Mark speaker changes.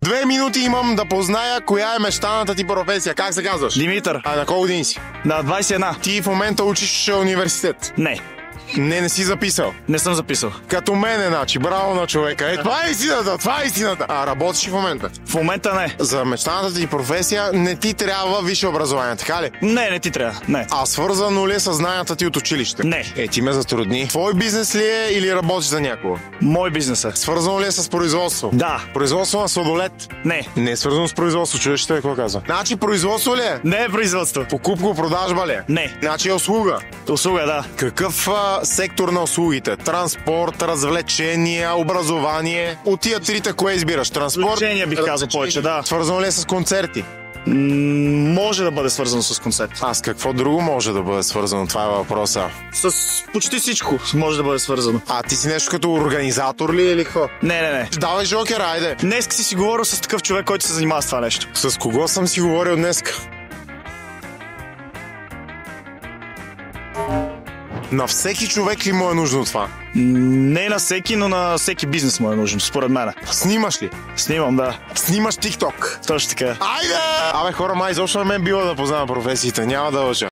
Speaker 1: 2 минути имам да позная коя е мечтаната ти професия. Как се казваш?
Speaker 2: Димитър.
Speaker 1: А на колко години си?
Speaker 2: На 21.
Speaker 1: Ти в момента учиш университет.
Speaker 2: Не.
Speaker 1: Не си записал.
Speaker 2: Не съм записал.
Speaker 1: Като мене, значи. Браво на човека. Това е истината, това е истината. А работиш в момента?
Speaker 2: В момента не.
Speaker 1: За мечтаната ти професия не ти трябва висше образование, така ли?
Speaker 2: Не ти трябва. Не.
Speaker 1: А свързано ли е с знанията ти от училище?
Speaker 2: Не.
Speaker 1: Ти ме затрудни. Твой бизнес ли е или работиш за някого?
Speaker 2: Мой бизнес е.
Speaker 1: Свързано ли е с производство?
Speaker 2: Да.
Speaker 1: Производство на сладолет?
Speaker 2: Не.
Speaker 1: Не е свързано с производство, чуеш ли какво казва? Значи производство ли е?
Speaker 2: Не е производство.
Speaker 1: Покупко-продажба ли е?
Speaker 2: Не.
Speaker 1: Значи е услуга.
Speaker 2: Услуга, да.
Speaker 1: Какъв сектор на услугите? Транспорт, развлечения, образование. От тия трите кое избираш? Транспорт?
Speaker 2: Развлечения бих казал повече, да.
Speaker 1: Свързано ли е с концерти?
Speaker 2: Може да бъде свързано с концерт.
Speaker 1: А с какво друго може да бъде свързано? Това е въпроса.
Speaker 2: С почти всичко може да бъде свързано.
Speaker 1: А ти си нещо като организатор ли или какво?
Speaker 2: Не.
Speaker 1: Давай жокера, айде.
Speaker 2: Днес си говорил с такъв човек, който се занимава с това нещо.
Speaker 1: С кого съм си говорил днеска? На всеки човек ли му е нужно това?
Speaker 2: Не на всеки, но на всеки бизнес му е нужен, според мен.
Speaker 1: Снимаш ли?
Speaker 2: Снимам, да.
Speaker 1: Снимаш TikTok?
Speaker 2: Точно така.
Speaker 1: Айде! Абе хора, май изобщо не ме било да познавам професиите, няма да лъжа.